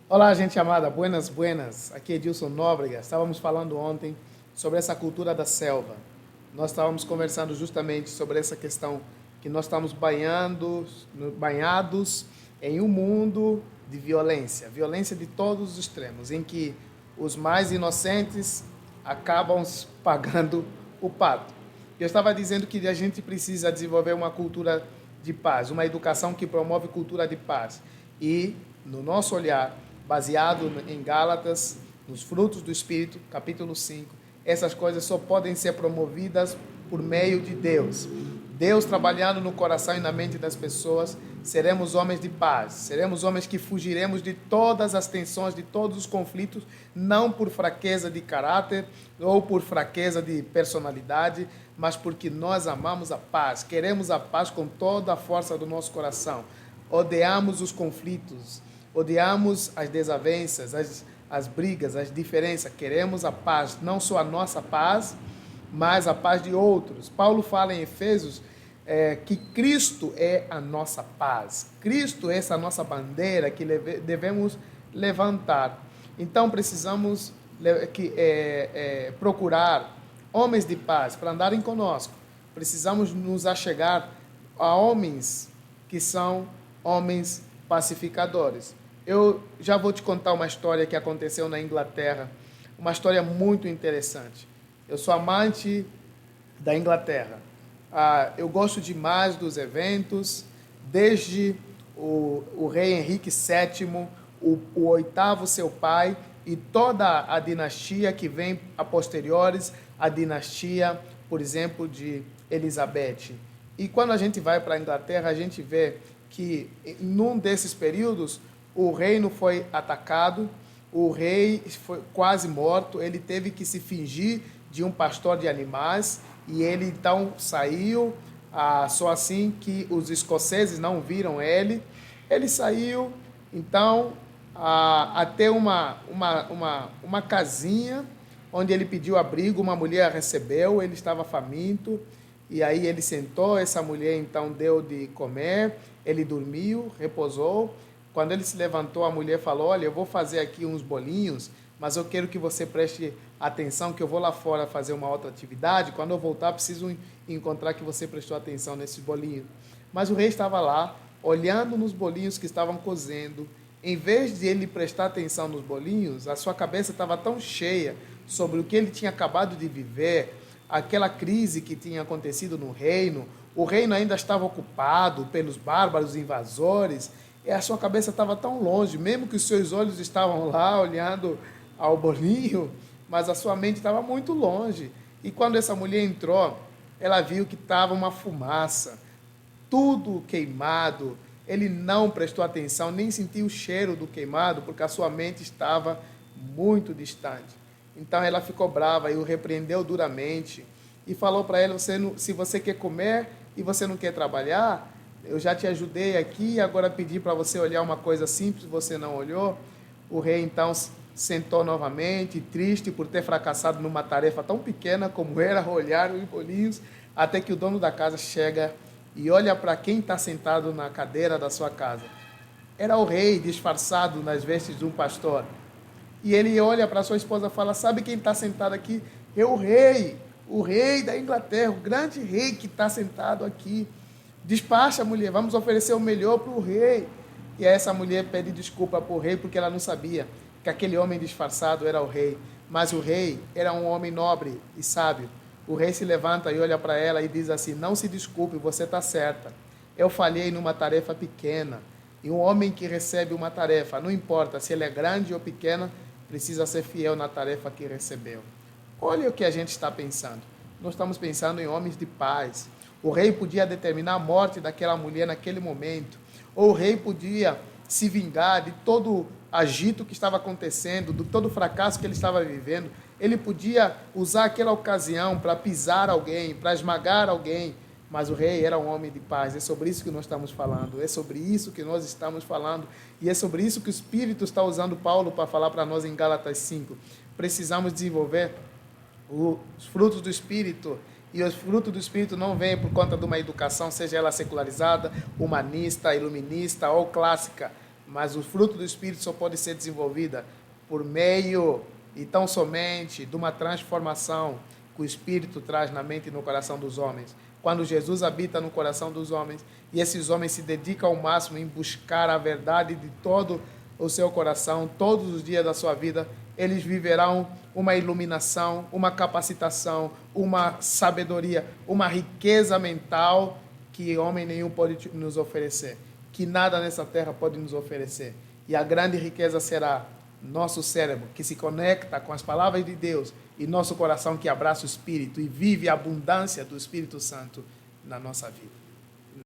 Olá, gente amada, buenas, buenas. Aqui é Edilson Nóbrega. Estávamos falando ontem sobre essa cultura da selva. Nós estávamos conversando justamente sobre essa questão que nós estamos banhados em um mundo de violência, violência de todos os extremos, em que os mais inocentes acabam pagando o pato. Eu estava dizendo que a gente precisa desenvolver uma cultura de paz, uma educação que promove cultura de paz. E, no nosso olhar, baseado em Gálatas, nos frutos do Espírito, capítulo 5, essas coisas só podem ser promovidas por meio de Deus. Deus trabalhando no coração e na mente das pessoas, seremos homens de paz, seremos homens que fugiremos de todas as tensões, de todos os conflitos, não por fraqueza de caráter ou por fraqueza de personalidade, mas porque nós amamos a paz, queremos a paz com toda a força do nosso coração, odiamos os conflitos, odiamos as desavenças, as brigas, as diferenças, queremos a paz, não só a nossa paz, mas a paz de outros. Paulo fala em Efésios que Cristo é a nossa paz. Cristo é essa nossa bandeira que devemos levantar. Então precisamos procurar homens de paz para andarem conosco. Precisamos nos achegar a homens que são homens pacificadores. Eu já vou te contar uma história que aconteceu na Inglaterra, uma história muito interessante. Eu sou amante da Inglaterra. Eu gosto demais dos eventos, desde o rei Henrique VII, o oitavo seu pai, e toda a dinastia que vem a posteriores, a dinastia, por exemplo, de Elizabeth. E quando a gente vai para a Inglaterra, a gente vê que, num desses períodos, o reino foi atacado, o rei foi quase morto, ele teve que se fingir de um pastor de animais, e ele então saiu, só assim que os escoceses não viram ele. Ele saiu, então, até uma casinha, onde ele pediu abrigo, uma mulher recebeu, ele estava faminto, e aí ele sentou, essa mulher então deu de comer, ele dormiu, repousou. Quando ele se levantou, a mulher falou: olha, eu vou fazer aqui uns bolinhos, mas eu quero que você preste atenção, que eu vou lá fora fazer uma outra atividade. Quando eu voltar, preciso encontrar que você prestou atenção nesses bolinhos. Mas o rei estava lá, olhando nos bolinhos que estavam cozendo. Em vez de ele prestar atenção nos bolinhos, a sua cabeça estava tão cheia sobre o que ele tinha acabado de viver, aquela crise que tinha acontecido no reino. O reino ainda estava ocupado pelos bárbaros invasores, e a sua cabeça estava tão longe, mesmo que os seus olhos estavam lá olhando ao bolinho, mas a sua mente estava muito longe. E quando essa mulher entrou, ela viu que estava uma fumaça, tudo queimado. Ele não prestou atenção, nem sentiu o cheiro do queimado, porque a sua mente estava muito distante. Então ela ficou brava e o repreendeu duramente e falou para ele: se você quer comer e você não quer trabalhar, eu já te ajudei aqui, agora pedi para você olhar uma coisa simples, você não olhou. O rei então sentou novamente, triste por ter fracassado numa tarefa tão pequena como era olhar os bolinhos, até que o dono da casa chega e olha para quem está sentado na cadeira da sua casa. Era o rei, disfarçado nas vestes de um pastor. E ele olha para sua esposa e fala: sabe quem está sentado aqui? É o rei da Inglaterra, o grande rei que está sentado aqui. Despacha, mulher, vamos oferecer o melhor para o rei. E aí essa mulher pede desculpa para o rei, porque ela não sabia que aquele homem disfarçado era o rei. Mas o rei era um homem nobre e sábio. O rei se levanta e olha para ela e diz assim: não se desculpe, você está certa. Eu falhei numa tarefa pequena. E um homem que recebe uma tarefa, não importa se ele é grande ou pequena, precisa ser fiel na tarefa que recebeu. Olha o que a gente está pensando. Nós estamos pensando em homens de paz. O rei podia determinar a morte daquela mulher naquele momento. Ou o rei podia se vingar de todo o agito que estava acontecendo, de todo o fracasso que ele estava vivendo. Ele podia usar aquela ocasião para pisar alguém, para esmagar alguém. Mas o rei era um homem de paz. É sobre isso que nós estamos falando. É sobre isso que nós estamos falando. E é sobre isso que o Espírito está usando Paulo para falar para nós em Gálatas 5. Precisamos desenvolver os frutos do Espírito. E os frutos do Espírito não vêm por conta de uma educação, seja ela secularizada, humanista, iluminista ou clássica. Mas o fruto do Espírito só pode ser desenvolvida por meio e tão somente de uma transformação que o Espírito traz na mente e no coração dos homens. Quando Jesus habita no coração dos homens e esses homens se dedicam ao máximo em buscar a verdade de todo o seu coração, todos os dias da sua vida, eles viverão uma iluminação, uma capacitação, uma sabedoria, uma riqueza mental que homem nenhum pode nos oferecer, que nada nessa terra pode nos oferecer. E a grande riqueza será nosso cérebro, que se conecta com as palavras de Deus, e nosso coração que abraça o Espírito e vive a abundância do Espírito Santo na nossa vida.